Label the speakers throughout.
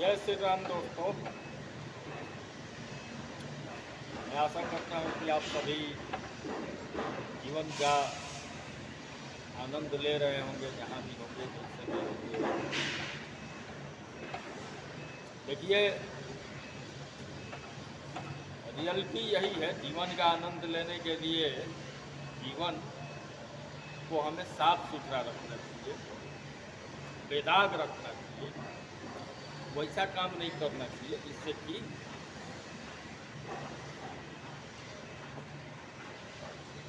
Speaker 1: जय श्री राम दोस्तों। मैं आशा करता हूँ कि आप सभी जीवन का आनंद ले रहे होंगे जहाँ भी होंगे जैसे भी होंगे। देखिए, रियलिटी यही है, जीवन का आनंद लेने के लिए जीवन को हमें साफ सुथरा रखना चाहिए, बेदाग रखना चाहिए। वैसा काम नहीं करना चाहिए जिससे कि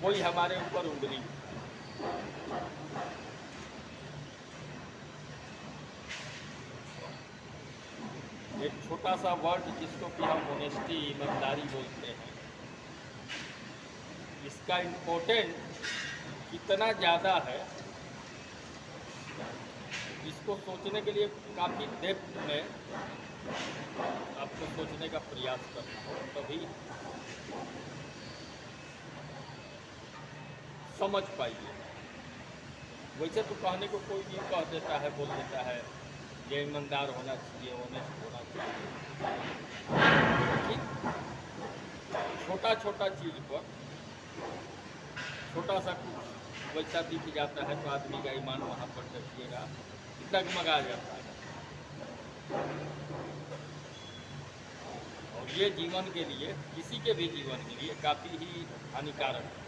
Speaker 1: कोई हमारे ऊपर उंगली उठाए। एक छोटा सा वर्ड जिसको कि हम ऑनेस्टी, ईमानदारी बोलते हैं, इसका इम्पोर्टेंट कितना ज़्यादा है इसको सोचने के लिए काफ़ी डेप्थ में आपको सोचने का प्रयास करना हो, तभी समझ पाइए। वैसे तो कहने को कोई भी कह देता है, बोल देता है ये ईमानदार होना चाहिए, ऑनेस्ट होना चाहिए, लेकिन छोटा छोटा चीज़ पर छोटा सा कुछ वैसा दिख जाता है तो आदमी का ईमान वहाँ पर देखिएगा डगमगा जाता है। और ये जीवन के लिए, किसी के भी जीवन के लिए काफ़ी ही हानिकारक है।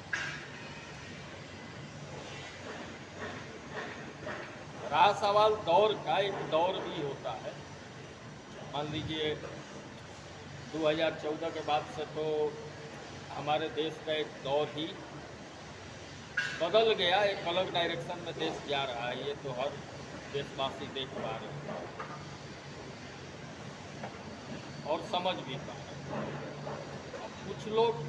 Speaker 1: रहा सवाल दौर का, एक दौर भी होता है। मान लीजिए 2014 के बाद से तो हमारे देश का एक दौर ही बदल गया, एक अलग डायरेक्शन में देश जा रहा है, ये तो हर देशवासी देख पा रहे हैं और समझ भी पा रहे हैं। कुछ लोग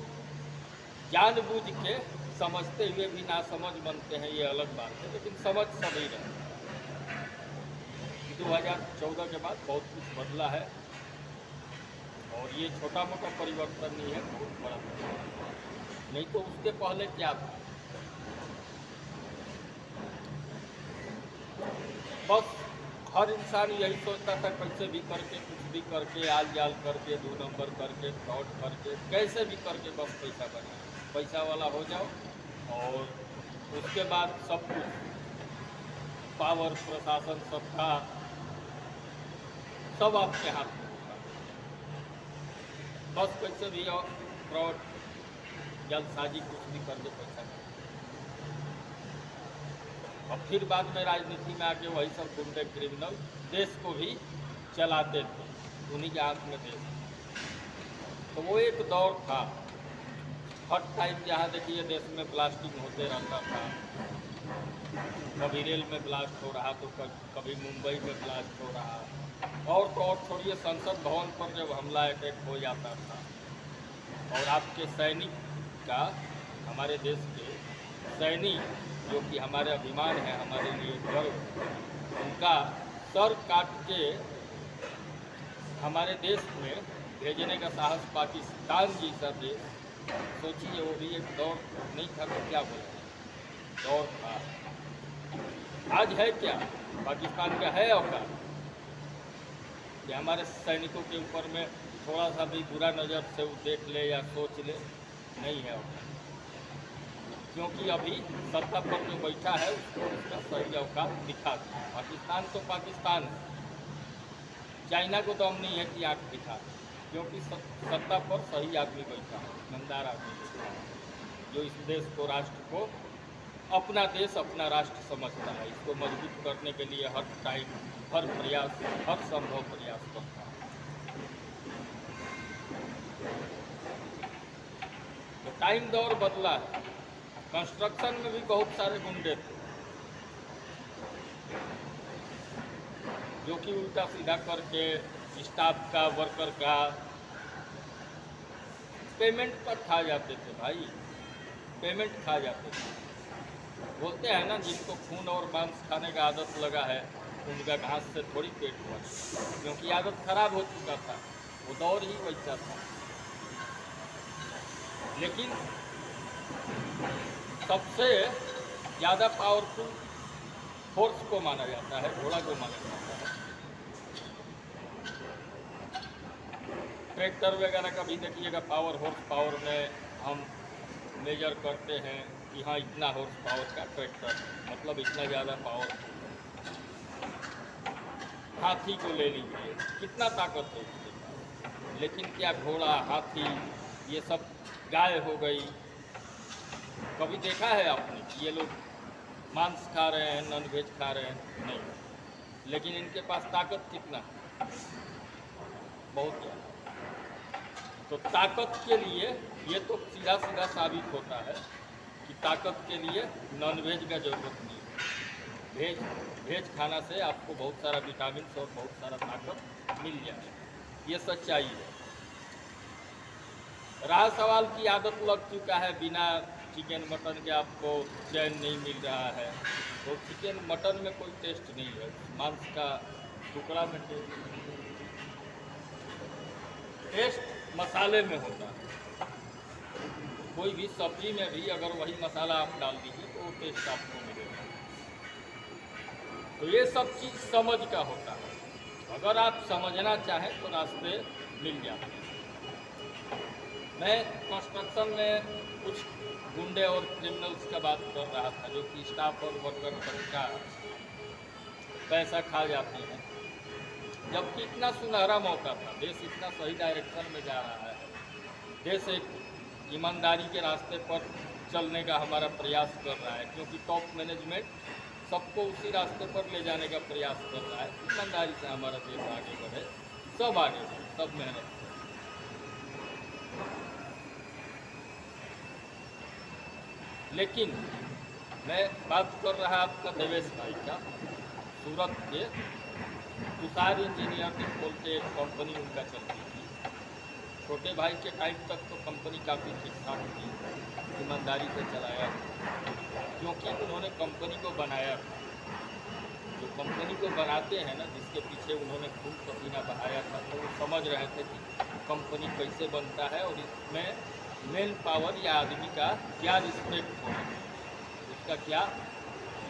Speaker 1: जानबूझ के समझते हुए भी ना समझ बनते हैं, ये अलग बात है, लेकिन समझ सभी रहे। 2014 के बाद बहुत कुछ बदला है और ये छोटा मोटा परिवर्तन नहीं है, बहुत बड़ा परिवर्तन। नहीं तो उसके पहले क्या था, बस हर इंसान यही सोचता था कैसे भी करके, कुछ भी करके, आल जाल करके, 2 नंबर करके, फ्रॉड करके, कैसे भी करके बस पैसा बनाए, पैसा वाला हो जाओ और उसके बाद सब कुछ, पावर, प्रशासन, सत्ता सब आपके हाथ में होगा। बस कैसे भी और फ्रॉड, जल्दसाजी, कुछ भी करके पैसा बनाए। और फिर बाद में राजनीति में आके वही सब गुंडे, क्रिमिनल देश को भी चलाते थे, उन्हीं के हाथ में देश। तो वो एक दौर था, हर टाइम जहाँ देखिए देश में ब्लास्टिंग होते रहता था। कभी रेल में ब्लास्ट हो रहा तो कभी मुंबई में ब्लास्ट हो रहा, और तो और छोड़िए संसद भवन पर जब हमला, अटैक हो जाता था और आपके सैनिक का, हमारे देश के सैनिक जो कि हमारे अभिमान है, हमारे लिए गर्व, उनका सर काट के हमारे देश में भेजने का साहस पाकिस्तान जैसा देश, सोचिए वो भी एक दौर नहीं था तो क्या बोले, दौर था। आज है क्या, पाकिस्तान का है औकात कि हमारे सैनिकों के ऊपर में थोड़ा सा भी बुरा नज़र से वो देख ले या सोच ले? नहीं है औकात, क्योंकि अभी सत्ता पर जो बैठा है उसको उसका सही औकात दिखा दे। पाकिस्तान तो पाकिस्तान है, चाइना को दम नहीं है कि आँख दिखा, क्योंकि सत्ता पर सही आदमी बैठा है, ईमानदार आदमी बैठा है, जो इस देश को, राष्ट्र को अपना देश, अपना राष्ट्र समझता है, इसको मजबूत करने के लिए हर टाइम, हर प्रयास, हर संभव प्रयास करता है। तो टाइम दौर बदला है। कंस्ट्रक्शन में भी बहुत सारे गुंडे थे जो कि उल्टा सीधा करके स्टाफ का, वर्कर का पेमेंट पर खा जाते थे भाई, पेमेंट खा जाते थे। बोलते हैं ना, जिनको खून और मांस खाने का आदत लगा है उनका घास से थोड़ी पेट भर, क्योंकि आदत खराब हो चुका था, वो दौर ही वैसा था। लेकिन सबसे ज़्यादा पावरफुल फोर्स को माना जाता है, घोड़ा को माना जाता है, ट्रैक्टर वगैरह का भी देखिएगा, पावर हॉर्स पावर में हम मेजर करते हैं कि हाँ इतना हॉर्स पावर का ट्रैक्टर, मतलब इतना ज़्यादा पावर। हाथी को ले लीजिए, कितना ताकत है उसके पास, लेकिन क्या घोड़ा, हाथी, ये सब गाय हो गई, कभी देखा है आपने कि ये लोग मांस खा रहे हैं, नॉन वेज खा रहे हैं? नहीं। लेकिन इनके पास ताकत कितना है? बहुत ज़्यादा। तो ताकत के लिए ये तो सीधा सीधा साबित होता है कि ताकत के लिए नॉन वेज का जरूरत नहीं है। वेज खाना से आपको बहुत सारा विटामिन और बहुत सारा ताकत मिल जाए, ये सच्चाई है। रहा सवाल की आदत लग चुका है, बिना चिकन मटन के आपको चैन नहीं मिल रहा है, तो चिकन मटन में कोई टेस्ट नहीं है, मांस का टुकड़ा में टेस्ट मसाले में होता है। कोई भी सब्जी में भी अगर वही मसाला आप डाल दीजिए तो वो टेस्ट आपको मिलेगा। तो ये सब चीज़ समझ का होता है, अगर आप समझना चाहें तो रास्ते मिल जाते हैं। मैं कंस्ट्रक्शन में कुछ गुंडे और क्रिमिनल्स का बात कर रहा था, जो कि स्टाफ और वर्कर का पैसा खा जाते हैं, जबकि इतना सुनहरा मौका था, देश इतना सही डायरेक्शन में जा रहा है, देश एक ईमानदारी के रास्ते पर चलने का हमारा प्रयास कर रहा है, क्योंकि टॉप मैनेजमेंट सबको उसी रास्ते पर ले जाने का प्रयास कर रहा है। ईमानदारी से हमारा देश आगे बढ़े, सब आगे बढ़े, सब मेहनत करें। लेकिन मैं बात कर रहा आपका देवेश भाई का, सूरत के तुषार इंजीनियरिंग बोल के एक कंपनी उनका चलती थी। छोटे भाई के टाइम तक तो कंपनी काफ़ी ठीक ठाक थी, ईमानदारी से चलाया, क्योंकि उन्होंने कंपनी को बनाया। जो कंपनी को बनाते हैं ना, जिसके पीछे उन्होंने खून पसीना बहाया था, तो वो समझ रहे थे कि कंपनी कैसे बनता है और इसमें मेन पावर या आदमी का क्या रिस्पेक्ट होना है, उसका क्या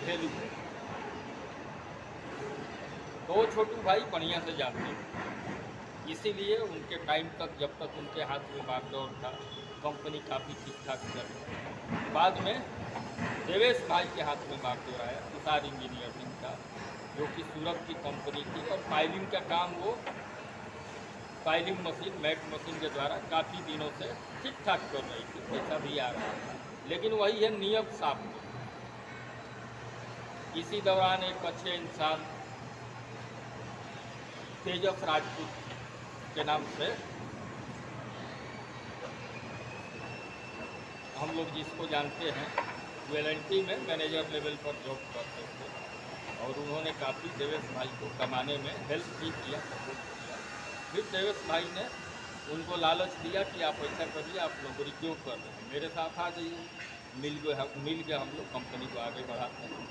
Speaker 1: वैल्यू है। तो छोटू भाई बढ़िया से जानते थे, इसीलिए उनके टाइम तक, जब तक उनके हाथ में बागडोर था, कंपनी काफ़ी ठीक ठाक चली। बाद में देवेश भाई के हाथ में बागडोर आया, तुषार इंजीनियरिंग का, जो कि सूरत की कंपनी थी, और फाइलिंग का काम वो फाइलिंग मशीन, मैट मशीन के द्वारा काफ़ी दिनों से ठीक ठाक कर रही थी, पैसा भी आ रहा था, लेकिन वही है नियत साफ नहीं। इसी दौरान एक अच्छे इंसान तेजस राजपूत के नाम से, हम लोग जिसको जानते हैं, वेलेंटी में मैनेजर लेवल पर जॉब करते थे, और उन्होंने काफ़ी देवेश भाई को कमाने में हेल्प भी किया, सपोर्ट किया। फिर देवेश भाई ने उनको लालच दिया कि आप ऐसा करिए, आप नौकरी क्यों कर रहे हैं, मेरे साथ आ जाइए, मिल के हम लोग कंपनी को आगे बढ़ाते हैं।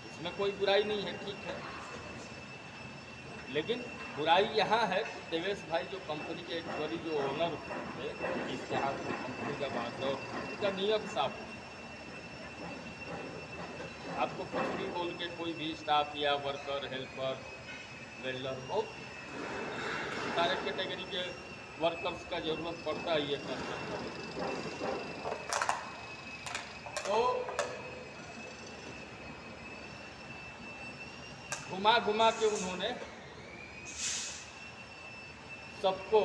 Speaker 1: इसमें कोई बुराई नहीं है, ठीक है, लेकिन बुराई यहाँ है कि देवेश भाई जो कंपनी के एक्चुअली जो ओनर थे, जिसके हाथ में कंपनी का बागडोर, उनका नियत साफ है। आपको कुछ भी बोल के कोई भी स्टाफ या वर्कर, हेल्पर, वेल्डर, बहुत सारे कैटेगरी के वर्कर्स का जरूरत पड़ता है ये कंस्ट्रक्शन। तो घुमा घुमा के उन्होंने सबको,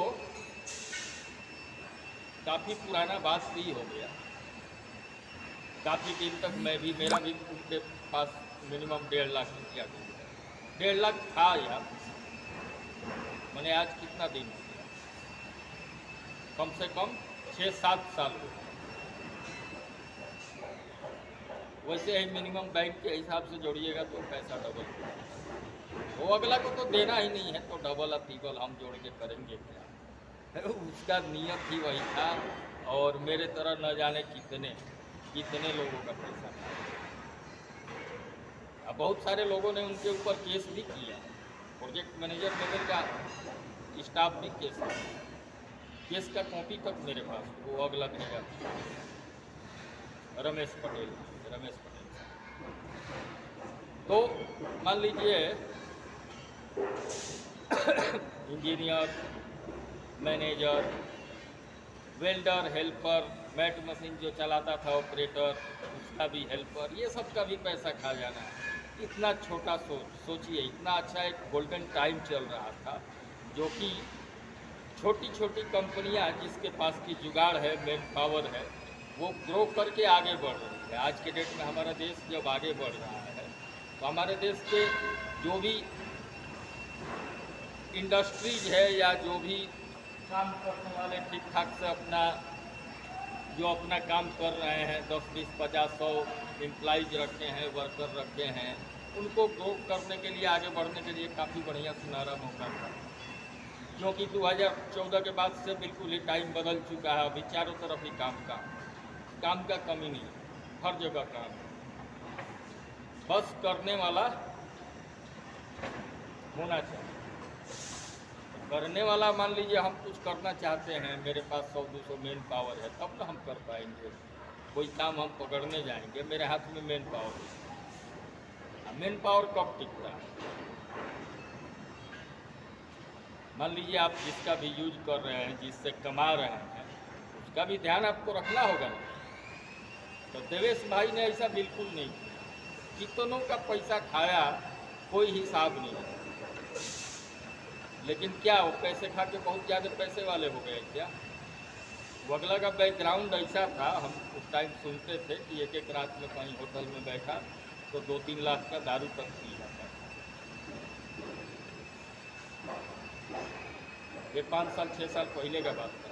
Speaker 1: काफ़ी पुराना बात भी हो गया, काफ़ी दिन तक मैं भी, मेरा भी उनके पास मिनिमम 1.5 लाख रुपया, 1.5 लाख था यार, मैंने आज कितना दिन हो गया, कम से कम 6-7 साल हो गए। वैसे ही मिनिमम बैंक के हिसाब से जोड़िएगा तो पैसा डबल होगा, वो अगला को तो देना ही नहीं है, तो डबल और ट्रिपल हम जोड़ के करेंगे क्या। उसका नियत ही वही था, और मेरे तरह न जाने कितने लोगों का पैसा था। अब बहुत सारे लोगों ने उनके ऊपर केस भी किया, प्रोजेक्ट मैनेजर लेवल का स्टाफ भी केस का कॉपी तक मेरे पास, वो अगला भेजा, रमेश पटेल। तो मान लीजिए engineer, manager, welder, helper, mat machine जो चलाता था ऑपरेटर, उसका भी हेल्पर, ये सब का भी पैसा खा जाना है। इतना छोटा सोचिए, इतना अच्छा एक गोल्डन टाइम चल रहा था, जो कि छोटी छोटी कंपनियां जिसके पास की जुगाड़ है, मैन पावर है, वो ग्रो करके आगे बढ़ रही है। आज के डेट में हमारा देश जब आगे बढ़ रहा है, तो हमारे देश के जो भी इंडस्ट्रीज है या जो भी काम करने वाले ठीक ठाक से अपना काम कर रहे हैं, 10, 20, 50, 100 एम्प्लॉइज रखे हैं, वर्कर रखे हैं, उनको ग्रो करने के लिए, आगे बढ़ने के लिए काफ़ी बढ़िया सुनहरा मौका था। क्योंकि 2014 के बाद से बिल्कुल ही टाइम बदल चुका है। अभी चारों तरफ ही काम का कमी नहीं है, हर जगह काम है, बस करने वाला होना चाहिए। करने वाला, मान लीजिए हम कुछ करना चाहते हैं, मेरे पास 100-200 मैन पावर है, तब ना हम कर पाएंगे। कोई काम हम पकड़ने जाएंगे, मेरे हाथ में मैन पावर है। मैन पावर कब टिकता है? मान लीजिए आप जिसका भी यूज कर रहे हैं, जिससे कमा रहे हैं, उसका भी ध्यान आपको रखना होगा ना। तो देवेश भाई ने ऐसा बिल्कुल नहीं किया। कितनों का पैसा खाया, कोई हिसाब नहीं है। लेकिन क्या वो पैसे खा के बहुत ज़्यादा पैसे वाले हो गए क्या? वो अगला का बैकग्राउंड ऐसा था, हम उस टाइम सुनते थे कि एक रात में कहीं होटल में बैठा तो 2-3 लाख का दारू तक पी जाता था। ये 5 साल 6 साल पहले का बात था।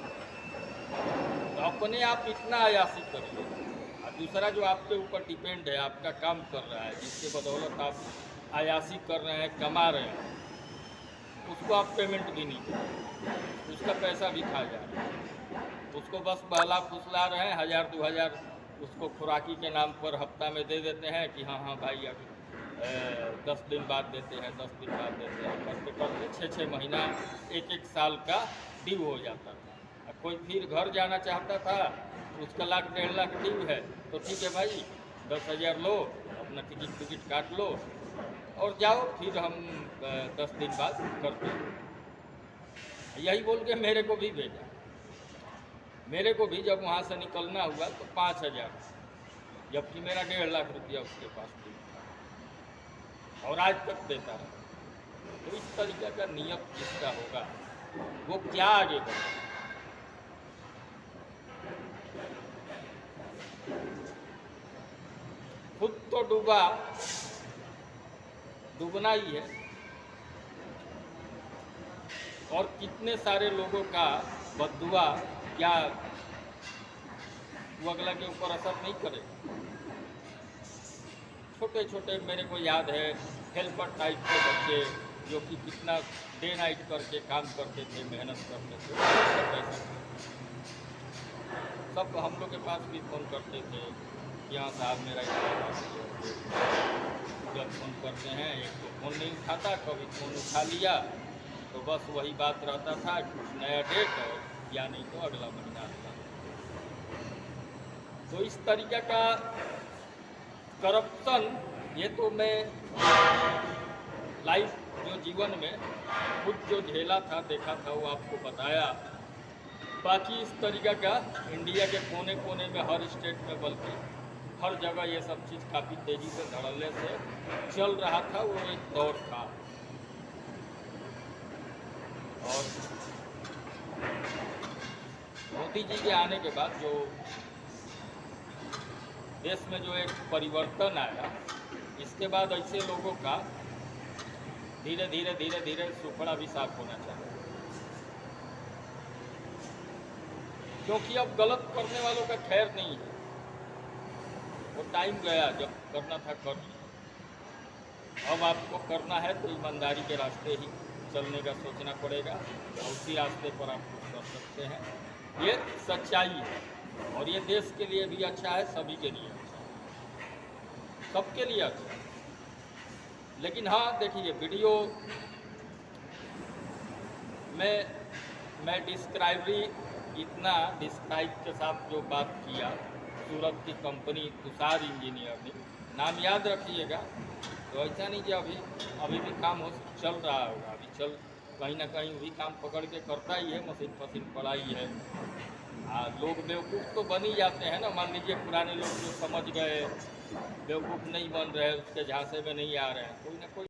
Speaker 1: तो अपने आप इतना अयासी करिए, और दूसरा जो आपके ऊपर डिपेंड है, आपका काम कर रहा है, जिसके बदौलत आप अयासी कर रहे हैं, कमा रहे हैं, उसको आप पेमेंट भी नहीं करें, उसका पैसा भी खा जा रहे हैं, उसको बस बहला फुसला रहे हैं, 1000-2000 उसको खुराकी के नाम पर हफ्ता में दे देते हैं कि हाँ भाई अब 10 दिन बाद देते हैं, 10 दिन बाद देते हैं, करते करते 6-6 महीना 1-1 साल का ड्यू हो जाता था। कोई फिर घर जाना चाहता था, उसका 1-1.5 लाख ड्यू है, तो ठीक है भाई 10,000 लो, अपना टिकट काट लो और जाओ, फिर हम 10 दिन बाद करते हैं। यही बोल के मेरे को भी भेजा। मेरे को भी जब वहाँ से निकलना हुआ तो 5,000, जबकि मेरा 1.5 लाख रुपया उसके पास था और आज तक देता रहा। तो इस तरीके का नियत जिसका होगा वो क्या आगे बढ़ेगा। खुद तो डूबना ही है, और कितने सारे लोगों का बद्दुआ क्या वो अगला के ऊपर असर नहीं करेगा। छोटे छोटे मेरे को याद है हेल्पर टाइप के बच्चे जो कि कितना डे नाइट करके काम करते थे, मेहनत करते थे, सब हम लोग के पास भी फ़ोन करते थे कि हाँ साहब मेरा जब फ़ोन करते हैं, एक तो फ़ोन नहीं उठाता, कभी फ़ोन उठा लिया तो बस वही बात रहता था, कुछ नया डेट और या नहीं तो अगला महीना आता। तो इस तरीके का करप्शन, ये तो मैं लाइफ जो जीवन में खुद जो झेला था, देखा था, वो आपको बताया। बाकी इस तरीका का इंडिया के कोने कोने में, हर स्टेट में, बल्कि हर जगह ये सब चीज़ काफ़ी तेज़ी से धड़ल्ले से चल रहा था। वो एक दौर था। और मोदी जी के आने के बाद जो देश में जो एक परिवर्तन आया, इसके बाद ऐसे लोगों का धीरे धीरे सुखड़ा भी साफ होना चाहिए। क्योंकि अब गलत करने वालों का खैर नहीं है। वो टाइम गया जब करना था कर लिया। अब आपको करना है तो ईमानदारी के रास्ते ही चलने का सोचना पड़ेगा, और उसी रास्ते पर आप कुछ कर सकते हैं। ये सच्चाई है और ये देश के लिए भी अच्छा है, सभी के लिए अच्छा है, सबके लिए अच्छा है। लेकिन हाँ देखिए, वीडियो में मैं इतना डिस्क्राइब के साथ जो बात किया, सूरत की कंपनी तुषार इंजीनियरिंग, नाम याद रखिएगा। तो ऐसा नहीं कि अभी भी काम चल रहा होगा, अभी कहीं ना कहीं वही काम पकड़ के करता ही है, मशीन फशीन पड़ा ही है। लोग बेवकूफ़ तो बन ही जाते हैं ना। मान लीजिए पुराने लोग जो समझ गए, बेवकूफ़ नहीं बन रहे, उसके झांसे में नहीं आ रहे हैं, कोई ना कोई